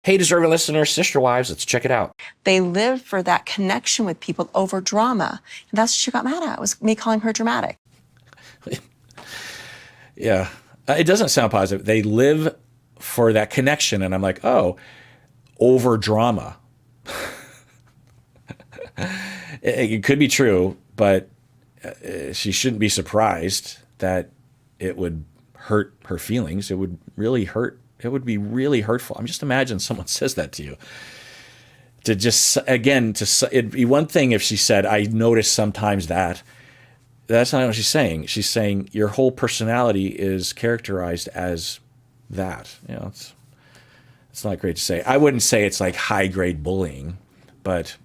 Hey, deserving listeners, sister wives, let's check it out. They lived for that connection with people over drama. And that's what she got mad at, was me calling her dramatic. Yeah, it doesn't sound positive. They live for that connection. And I'm like, oh, over drama. It could be true, but she shouldn't be surprised that it would hurt her feelings. It would really hurt. It would be really hurtful. I'm just imagine someone says that to you. To just, again, it'd be one thing if she said, I notice sometimes that. That's not what she's saying. She's saying your whole personality is characterized as that. You know, it's not great to say. I wouldn't say it's like high grade bullying, but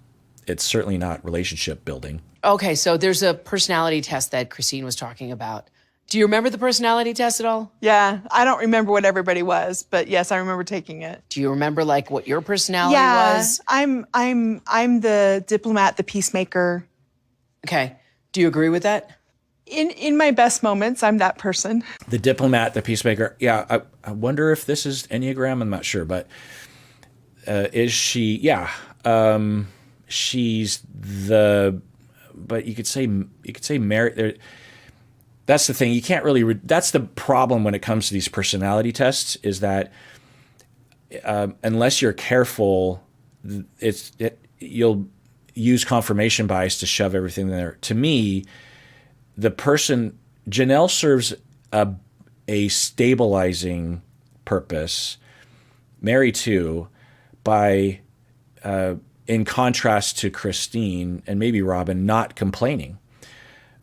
it's certainly not relationship building. Okay, so there's a personality test that Christine was talking about. Do you remember the personality test at all? Yeah, I don't remember what everybody was, but yes, I remember taking it. Do you remember like what your personality was? I'm the diplomat, the peacemaker. Okay. Do you agree with that? In my best moments, I'm that person. The diplomat, the peacemaker. Yeah, I wonder if this is Enneagram. I'm not sure, but is she? Yeah, she's the. But you could say Mary. That's the thing. You can't really. That's the problem when it comes to these personality tests. Is that unless you're careful, you'll use confirmation bias to shove everything in there. To me, the person Janelle serves a stabilizing purpose. Mary too, by in contrast to Christine and maybe Robin, not complaining.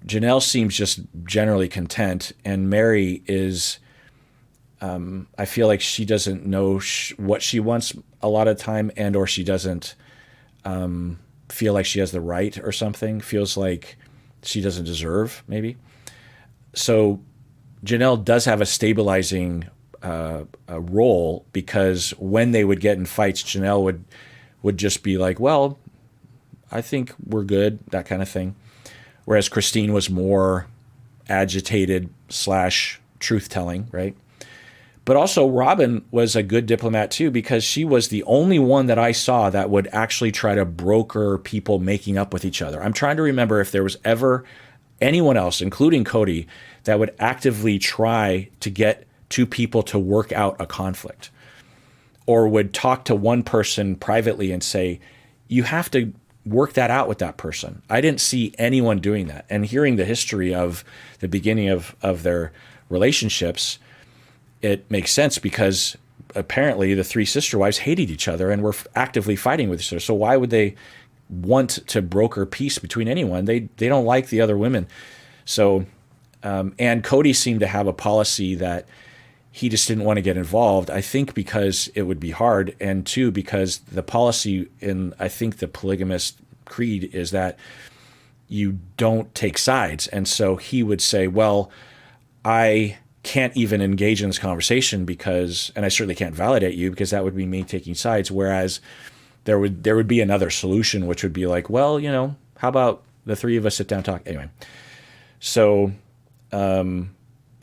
Janelle seems just generally content, and Mary is, I feel like she doesn't know what she wants a lot of time, and or she doesn't feel like she has the right or something, feels like she doesn't deserve, maybe. So Janelle does have a stabilizing role, because when they would get in fights, Janelle would just be like, well, I think we're good, that kind of thing. Whereas Christine was more agitated / truth-telling, right? But also Robin was a good diplomat too, because she was the only one that I saw that would actually try to broker people making up with each other. I'm trying to remember if there was ever anyone else, including Cody, that would actively try to get two people to work out a conflict, or would talk to one person privately and say, you have to work that out with that person. I didn't see anyone doing that. And hearing the history of the beginning of their relationships, it makes sense, because apparently the three sister wives hated each other and were actively fighting with each other. So why would they want to broker peace between anyone? They don't like the other women. So, and Cody seemed to have a policy that he just didn't want to get involved, I think because it would be hard, and two, because the policy in, I think, the polygamist creed is that you don't take sides. And so he would say, well, I can't even engage in this conversation because, and I certainly can't validate you, because that would be me taking sides. Whereas there would be another solution, which would be like, well, you know, how about the three of us sit down and talk? Anyway, so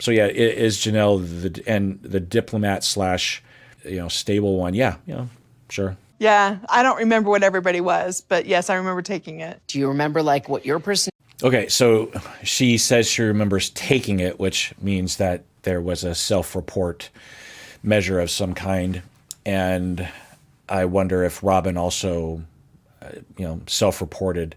yeah, is Janelle the diplomat / stable one? Yeah, sure. Yeah, I don't remember what everybody was, but yes, I remember taking it. Do you remember like what your person? Okay, so she says she remembers taking it, which means that there was a self-report measure of some kind, and I wonder if Robin also, self-reported,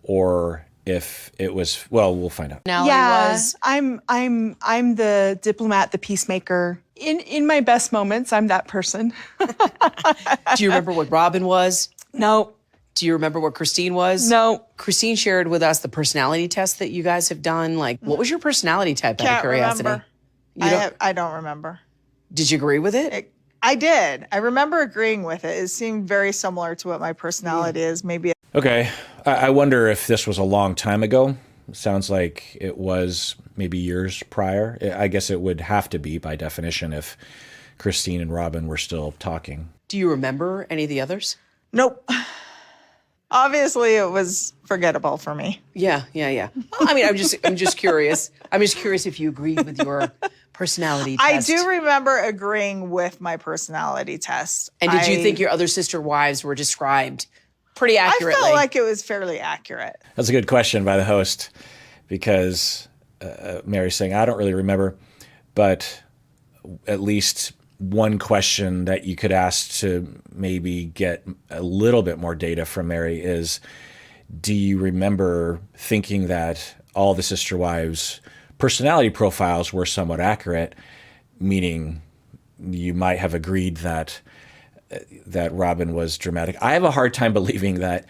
or if it was, well, we'll find out. Was I'm the diplomat, the peacemaker. In my best moments, I'm that person. Do you remember what Robin was? No. Do you remember what Christine was? No. Christine shared with us the personality test that you guys have done. Like, what was your personality type, out of curiosity? Remember. I don't remember. Did you agree with it? I did. I remember agreeing with it. It seemed very similar to what my personality is. Maybe. Okay. I wonder if this was a long time ago. It sounds like it was maybe years prior. I guess it would have to be by definition if Christine and Robin were still talking. Do you remember any of the others? Nope. Obviously, it was forgettable for me. Yeah. I mean, I'm just curious. I'm just curious if you agreed with your personality I test. do remember agreeing with my personality test. And did you think your other sister wives were described pretty I accurately? felt like it was fairly accurate. That's a good question by the host, because Mary's saying, I don't really remember, but at least one question that you could ask to maybe get a little bit more data from Mary is, do you remember thinking that all the sister wives' personality profiles were somewhat accurate, meaning you might have agreed that Robin was dramatic? I have a hard time believing that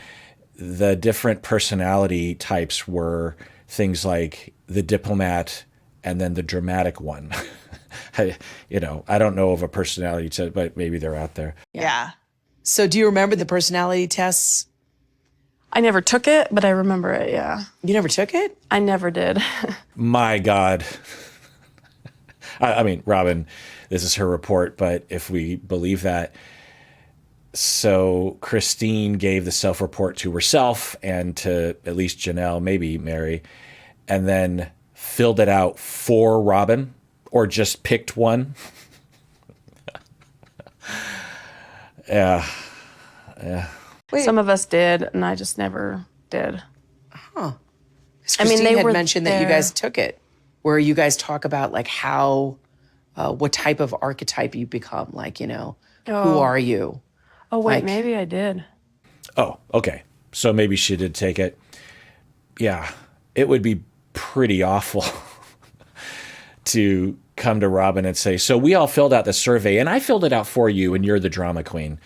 the different personality types were things like the diplomat and then the dramatic one. I don't know of a personality test, but maybe they're out there. Yeah. So do you remember the personality tests? I never took it, but I remember it, yeah. You never took it? I never did. My God. I mean, Robin, this is her report, but if we believe that, so Christine gave the self-report to herself and to at least Janelle, maybe Mary, and then filled it out for Robin, or just picked one. Yeah. Some of us did, and I just never did. Because I mean, Christine they had were mentioned that you there. guys took it, where you guys talk about like how, what type of archetype you become, like, who are you? Oh, wait, Like- maybe I did. Oh, okay. So maybe she did take it. Yeah. It would be pretty awful to come to Robin and say, so we all filled out the survey and I filled it out for you and you're the drama queen.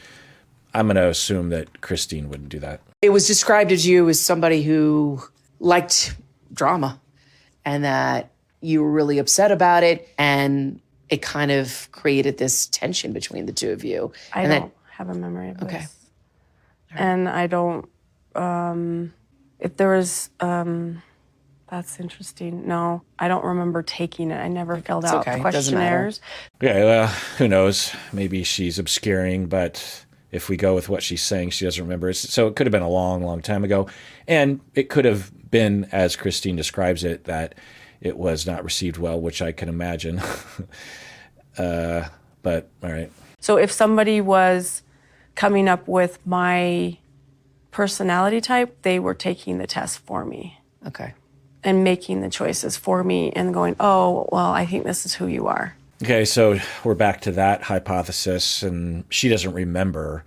I'm going to assume that Christine wouldn't do that. It was described as you as somebody who liked drama and that you were really upset about it, and it kind of created this tension between the two of you. I and don't have a memory of Okay. this. And I don't, if there was, that's interesting. No, I don't remember taking it. I never filled out okay. It doesn't matter. questionnaires. Yeah, well, who knows? Maybe she's obscuring, but if we go with what she's saying, she doesn't remember. So it could have been a long, long time ago. And it could have been, as Christine describes it, that it was not received well, which I can imagine. But all right. So if somebody was coming up with my personality type, they were taking the test for me Okay. and making the choices for me and going, oh, well, I think this is who you are. Okay, so we're back to that hypothesis, and she doesn't remember.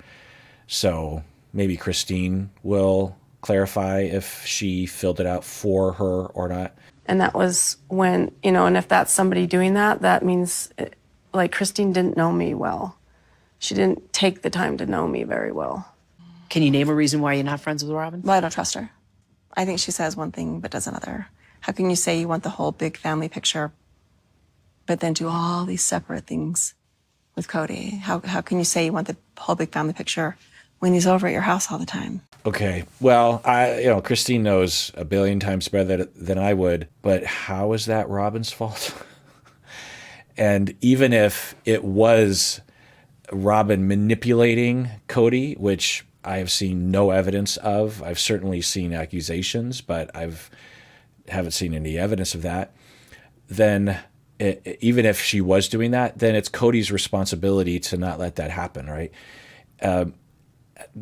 So maybe Christine will clarify if she filled it out for her or not. And that was when, and if that's somebody doing that, that means, like, Christine didn't know me well. She didn't take the time to know me very well. Can you name a reason why you're not friends with Robin? Well, I don't trust her. I think she says one thing but does another. How can you say you want the whole big family picture, but then do all these separate things with Cody? How can you say you want the whole big family picture when he's over at your house all the time? Okay, well, Christine knows a billion times better than I would, but how is that Robin's fault? And even if it was Robin manipulating Cody, which I have seen no evidence of, I've certainly seen accusations, but haven't seen any evidence of that, then even if she was doing that, then it's Cody's responsibility to not let that happen, right?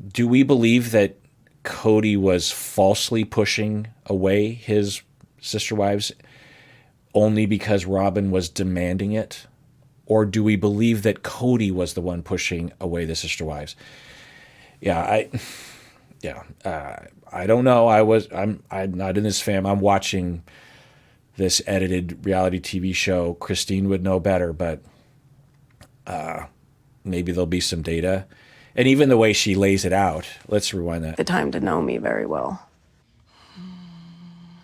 Do we believe that Cody was falsely pushing away his sister wives only because Robin was demanding it? Or do we believe that Cody was the one pushing away the sister wives? I don't know. I'm not in this fam. I'm watching this edited reality TV show. Christine would know better, but maybe there'll be some data. And even the way she lays it out, let's rewind that. The time to know me very well.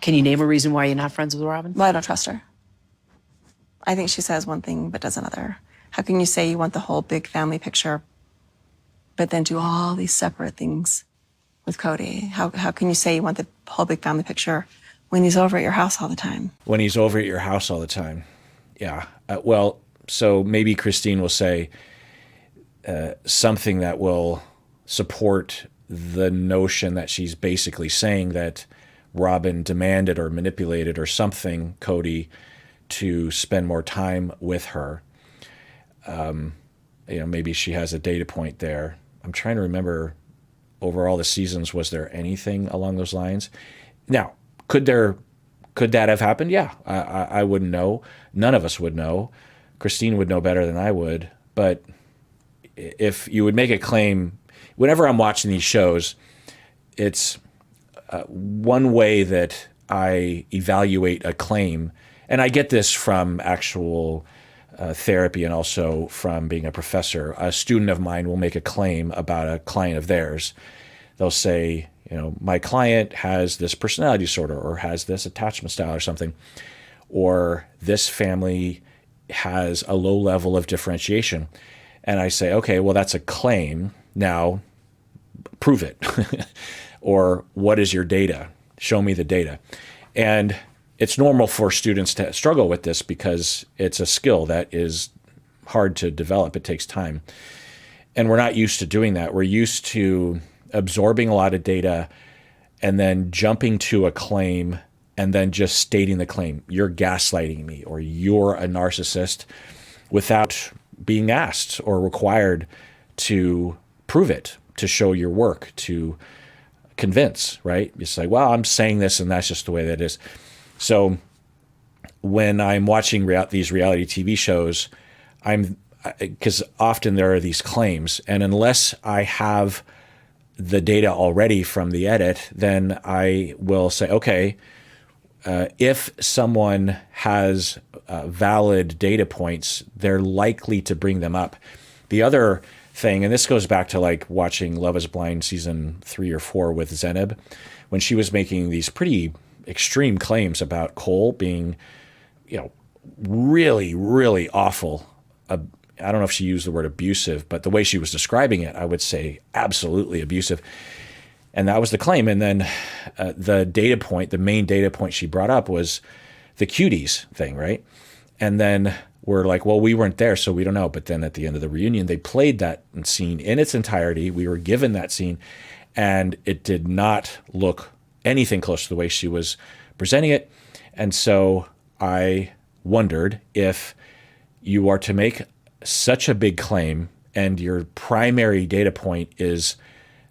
Can you name a reason why you're not friends with Robin? Well, I don't trust her. I think she says one thing but does another. How can you say you want the whole big family picture, but then do all these separate things with Cody? How can you say you want the whole big family picture when he's over at your house all the time? When he's over at your house all the time. Yeah. So maybe Christine will say something that will support the notion that she's basically saying that Robin demanded or manipulated or something Cody to spend more time with her. Maybe she has a data point there. I'm trying to remember over all the seasons, was there anything along those lines? Now, could that have happened? Yeah, I wouldn't know. None of us would know. Christine would know better than I would. But if you would make a claim, whenever I'm watching these shows, it's one way that I evaluate a claim, and I get this from actual therapy and also from being a professor. A student of mine will make a claim about a client of theirs. They'll say, my client has this personality disorder or has this attachment style or something, or this family has a low level of differentiation. And I say, okay, well, that's a claim. Now, prove it. Or what is your data? Show me the data. And it's normal for students to struggle with this because it's a skill that is hard to develop. It takes time. And we're not used to doing that. We're used to absorbing a lot of data and then jumping to a claim and then just stating the claim. You're gaslighting me, or you're a narcissist, without being asked or required to prove it, to show your work, to convince, right? It's like, well, I'm saying this and that's just the way that is. So when I'm watching these reality TV shows, because often there are these claims, and unless I have the data already from the edit, then I will say, okay, if someone has valid data points, they're likely to bring them up. The other thing, and this goes back to like watching Love is Blind season 3 or 4 with Zeneb, when she was making these pretty extreme claims about Cole being, really, really awful. I don't know if she used the word abusive, but the way she was describing it, I would say absolutely abusive. And that was the claim. And then the main data point she brought up was the cuties thing, right? And then we're like, well, we weren't there, so we don't know. But then at the end of the reunion, they played that scene in its entirety. We were given that scene, and it did not look anything close to the way she was presenting it. And so I wondered, if you are to make such a big claim and your primary data point is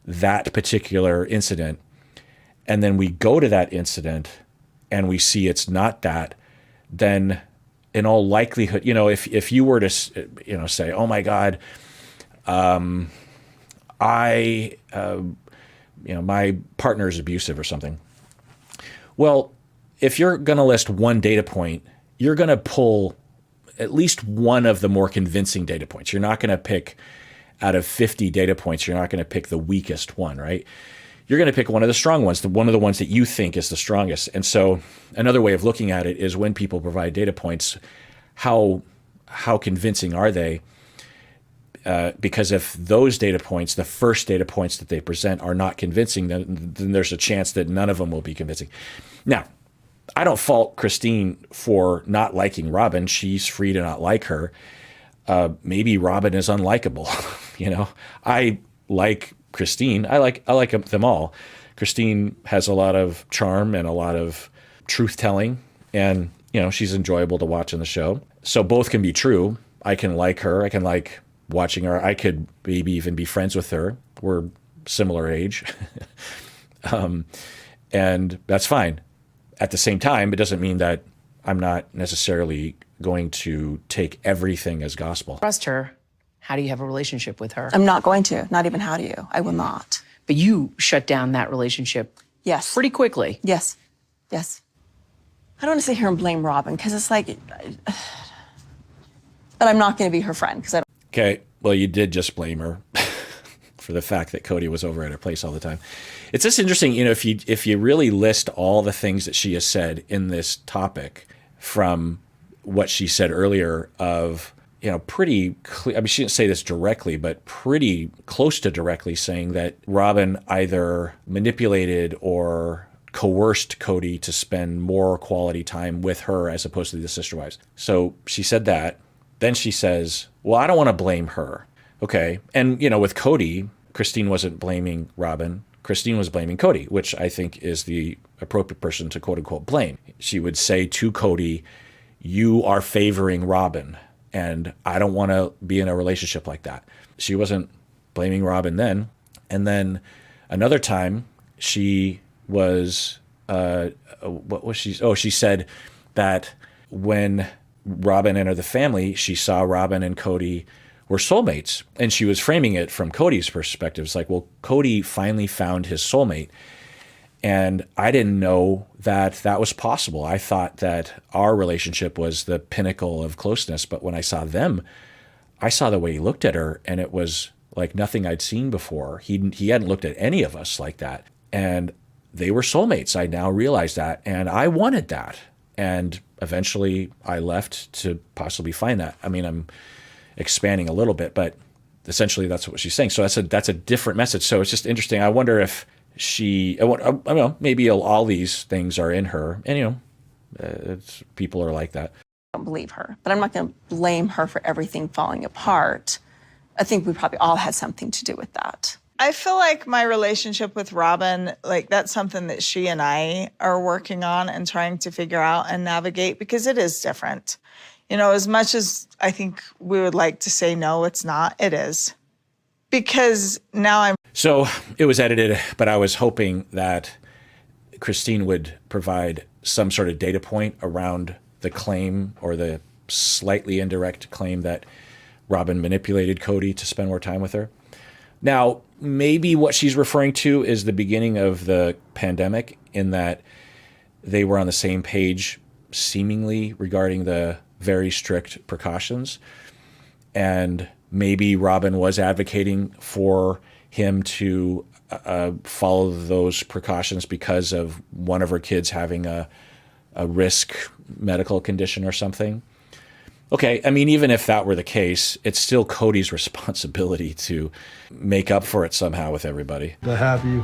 that particular incident, and then we go to that incident and we see it's not that, then in all likelihood, if you were to, say, oh my God, my partner is abusive or something. Well, if you're going to list one data point, you're going to pull at least one of the more convincing data points. You're not going to pick out of 50 data points, you're not going to pick the weakest one, right? You're going to pick one of the strong ones, one of the ones that you think is the strongest. And so another way of looking at it is, when people provide data points, how convincing are they? Because if those data points, the first data points that they present, are not convincing, then there's a chance that none of them will be convincing. Now, I don't fault Christine for not liking Robin. She's free to not like her. Maybe Robin is unlikable. I like Christine. I like them all. Christine has a lot of charm and a lot of truth telling, and she's enjoyable to watch in the show. So both can be true. I can like her. I can like watching her. I could maybe even be friends with her. We're similar age. And that's fine. At the same time, it doesn't mean that I'm not necessarily going to take everything as gospel. Trust her. How do you have a relationship with her? I'm not going to. Not even how do you. I will not. But you shut down that relationship Yes. pretty quickly. Yes. Yes. I don't want to sit here and blame Robin, because it's like, but I'm not going to be her friend because I don't. Okay, well, you did just blame her for the fact that Cody was over at her place all the time. It's just interesting, if you really list all the things that she has said in this topic, from what she said earlier of, pretty clear, I mean, she didn't say this directly, but pretty close to directly saying that Robin either manipulated or coerced Cody to spend more quality time with her as opposed to the sister wives. So she said that. Then she says, well, I don't want to blame her. Okay. And, with Cody, Christine wasn't blaming Robin. Christine was blaming Cody, which I think is the appropriate person to quote unquote blame. She would say to Cody, you are favoring Robin, and I don't want to be in a relationship like that. She wasn't blaming Robin then. And then another time she was, what was she? Oh, she said that when Robin entered the family, she saw Robin and Cody were soulmates. And she was framing it from Cody's perspective. It's like, well, Cody finally found his soulmate. And I didn't know that that was possible. I thought that our relationship was the pinnacle of closeness. But when I saw them, I saw the way he looked at her, and it was like nothing I'd seen before. He hadn't looked at any of us like that. And they were soulmates. I now realize that. And I wanted that. And eventually I left to possibly find that. I mean, I'm expanding a little bit, but essentially that's what she's saying. So that's a different message. So it's just interesting. I wonder if I don't know, maybe all these things are in her. And, people are like that. I don't believe her, but I'm not going to blame her for everything falling apart. I think we probably all had something to do with that. I feel like my relationship with Robin, like that's something that she and I are working on and trying to figure out and navigate, because it is different. As much as I think we would like to say, no, it's not, it is. Because now So it was edited, but I was hoping that Christine would provide some sort of data point around the claim, or the slightly indirect claim, that Robin manipulated Cody to spend more time with her. Now, maybe what she's referring to is the beginning of the pandemic, in that they were on the same page, seemingly, regarding the very strict precautions. And maybe Robin was advocating for him to follow those precautions because of one of her kids having a risk medical condition or something. Okay, I mean, even if that were the case, it's still Cody's responsibility to make up for it somehow with everybody. To have you.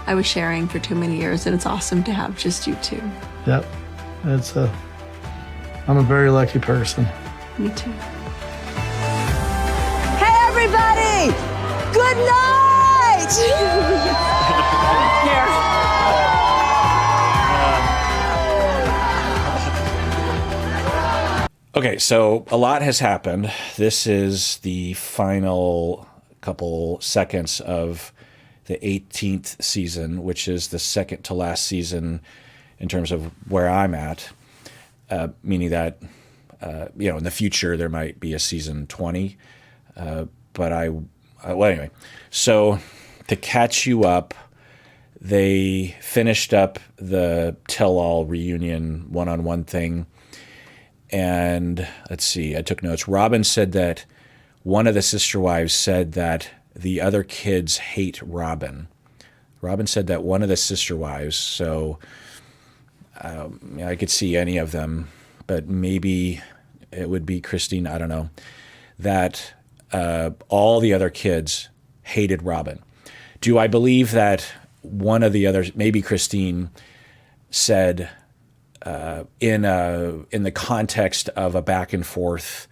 I was sharing for too many years, and it's awesome to have just you two. Yep. I'm a very lucky person. Me too. Hey, everybody! Good night! Here. Okay, so a lot has happened. This is the final couple seconds of the 18th season, which is the second to last season in terms of where I'm at, meaning that, in the future there might be a season 20. But well, anyway, so to catch you up, they finished up the tell-all reunion one-on-one thing. And let's see, I took notes. Robin said that one of the sister wives said that the other kids hate Robin. Robin said that one of the sister wives, so I could see any of them, but maybe it would be Christine, I don't know, that all the other kids hated Robin. Do I believe that one of the others, maybe Christine, said in the context of a back and forth,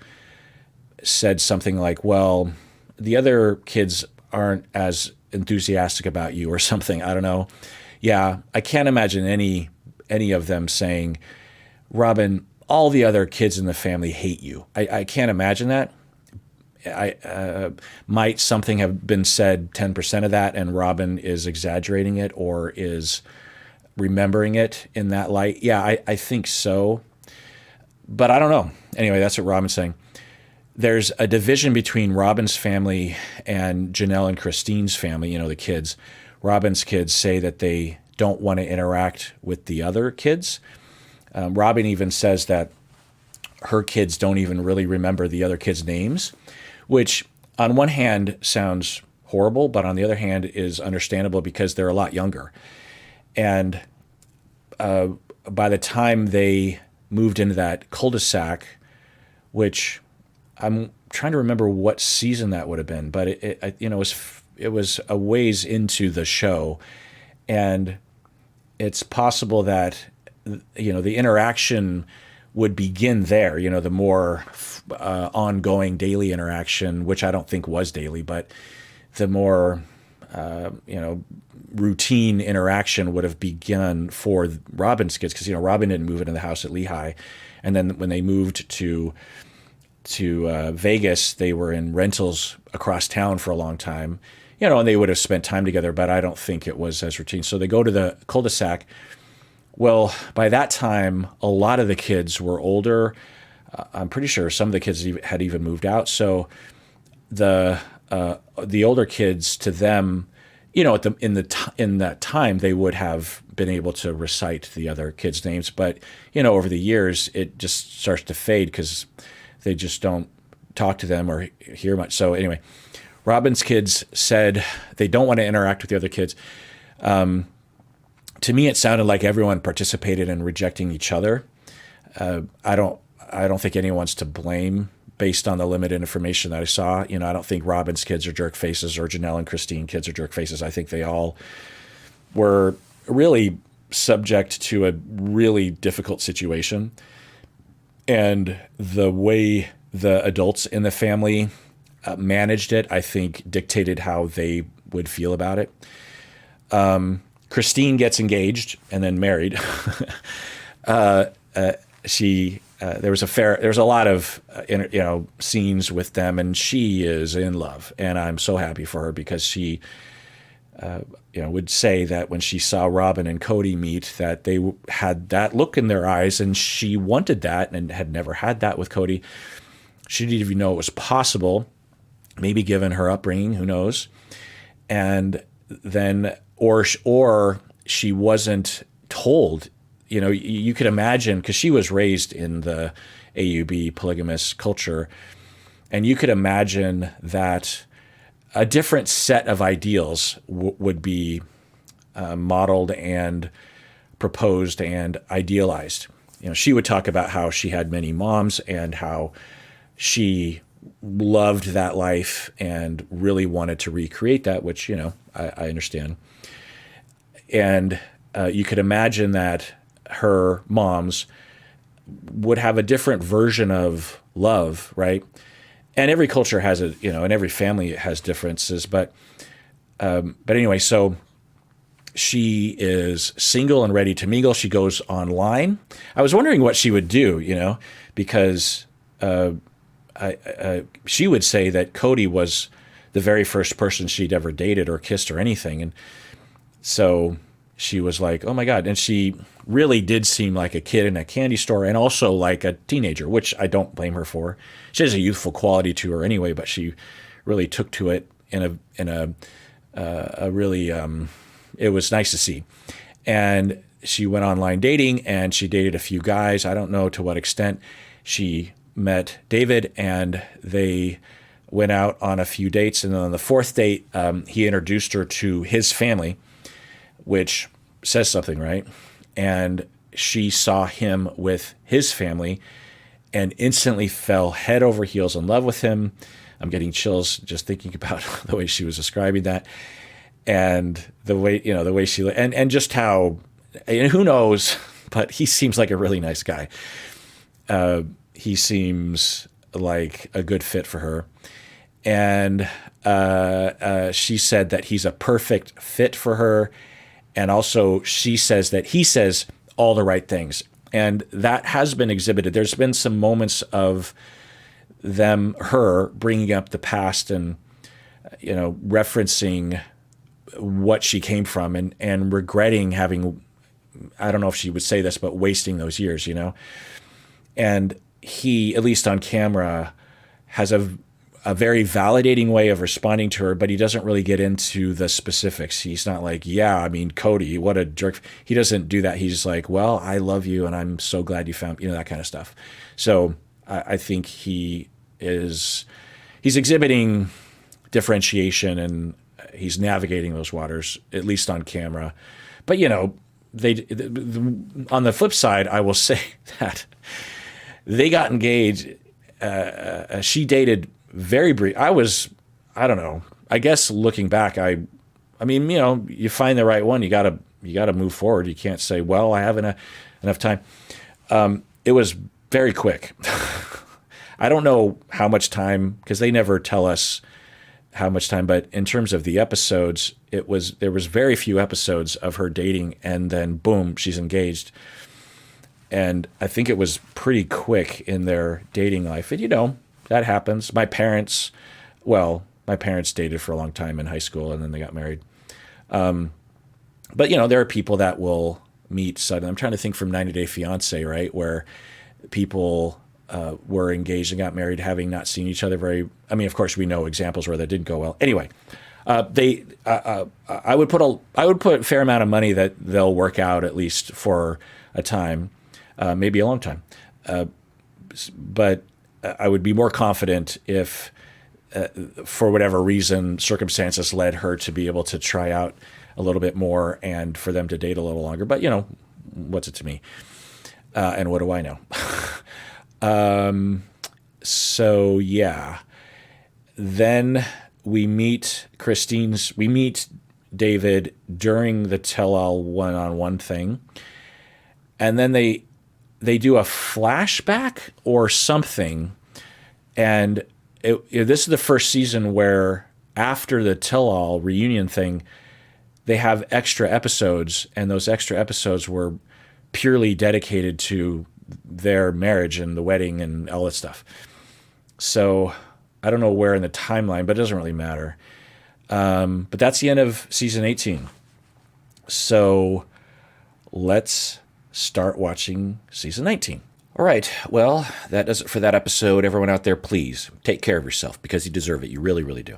said something like, well, the other kids aren't as enthusiastic about you or something. I don't know. Yeah, I can't imagine any of them saying, Robin, all the other kids in the family hate you. I can't imagine that. Might something have been said 10% of that, and Robin is exaggerating it or is remembering it in that light? Yeah, I think so. But I don't know. Anyway, that's what Robin's saying. There's a division between Robin's family and Janelle and Christine's family, the kids. Robin's kids say that they don't want to interact with the other kids. Robin even says that her kids don't even really remember the other kids' names, which on one hand sounds horrible, but on the other hand is understandable because they're a lot younger. And by the time they moved into that cul-de-sac, which I'm trying to remember what season that would have been, but it was a ways into the show, and it's possible that the interaction would begin there. The more ongoing daily interaction, which I don't think was daily, but the more routine interaction would have begun for Robin's kids, because Robin didn't move into the house at Lehigh, and then when they moved to Vegas, they were in rentals across town for a long time, and they would have spent time together, but I don't think it was as routine. So they go to the cul-de-sac. Well, by that time, a lot of the kids were older. I'm pretty sure some of the kids had even moved out. So the older kids, to them, in that time, they would have been able to recite the other kids' names. But over the years, it just starts to fade because they just don't talk to them or hear much. So anyway, Robin's kids said they don't want to interact with the other kids. To me, it sounded like everyone participated in rejecting each other. I don't think anyone's to blame based on the limited information that I saw. I don't think Robin's kids are jerk faces or Janelle and Christine kids are jerk faces. I think they all were really subject to a really difficult situation. And the way the adults in the family managed it, I think, dictated how they would feel about it. Christine gets engaged and then married. There was a lot of scenes with them, and she is in love, and I'm so happy for her, because she would say that when she saw Robin and Cody meet, that they had that look in their eyes, and she wanted that and had never had that with Cody. She didn't even know it was possible, maybe given her upbringing, who knows. And then or she wasn't told. You could imagine, because she was raised in the AUB polygamous culture, and you could imagine that a different set of ideals would be modeled and proposed and idealized. She would talk about how she had many moms and how she loved that life and really wanted to recreate that, which, I understand. And you could imagine that her moms would have a different version of love, right? And every culture has and every family has differences. But anyway, so she is single and ready to mingle. She goes online. I was wondering what she would do, because she would say that Cody was the very first person she'd ever dated or kissed or anything. And so she was like, oh my God. And she really did seem like a kid in a candy store, and also like a teenager, which I don't blame her for. She has a youthful quality to her anyway, but she really took to it in a really, it was nice to see. And she went online dating, and she dated a few guys. I don't know to what extent. She met David, and they went out on a few dates. And then on the fourth date, he introduced her to his family, which says something, right? And she saw him with his family and instantly fell head over heels in love with him. I'm getting chills just thinking about the way she was describing that, and the way she, and just how, and who knows, but he seems like a really nice guy. He seems like a good fit for her. And she said that he's a perfect fit for her. And also she says that he says all the right things. And that has been exhibited. There's been some moments of her bringing up the past and, referencing what she came from and regretting having, I don't know if she would say this, but wasting those years, And he, at least on camera, has a very validating way of responding to her, but he doesn't really get into the specifics. He's not like, Cody, what a jerk. He doesn't do that. He's like, well, I love you, and I'm so glad you found, that kind of stuff. So I think he's exhibiting differentiation, and he's navigating those waters, at least on camera. But, on the flip side, I will say that they got engaged. She dated very brief. I don't know. I guess looking back, I mean, you find the right one, you gotta move forward. You can't say, well, I haven't enough time. It was very quick. I don't know how much time, because they never tell us how much time, but in terms of the episodes, there was very few episodes of her dating, and then boom, she's engaged. And I think it was pretty quick in their dating life. And, that happens. My parents dated for a long time in high school, and then they got married. But, there are people that will meet suddenly. I'm trying to think from 90 Day Fiancé, right, where people were engaged and got married having not seen each other of course, we know examples where that didn't go well. Anyway, I would put a fair amount of money that they'll work out at least for a time. Maybe a long time. But I would be more confident if, for whatever reason, circumstances led her to be able to try out a little bit more and for them to date a little longer. But, what's it to me? And what do I know? So, yeah. Then we meet David during the tell-all one-on-one thing. And then they do a flashback or something, and this is the first season where after the tell-all reunion thing, they have extra episodes, and those extra episodes were purely dedicated to their marriage and the wedding and all that stuff. So I don't know where in the timeline, but it doesn't really matter. But that's the end of season 18. So let's start watching season 19. All right. Well, that does it for that episode. Everyone out there, please take care of yourself because you deserve it. You really, really do.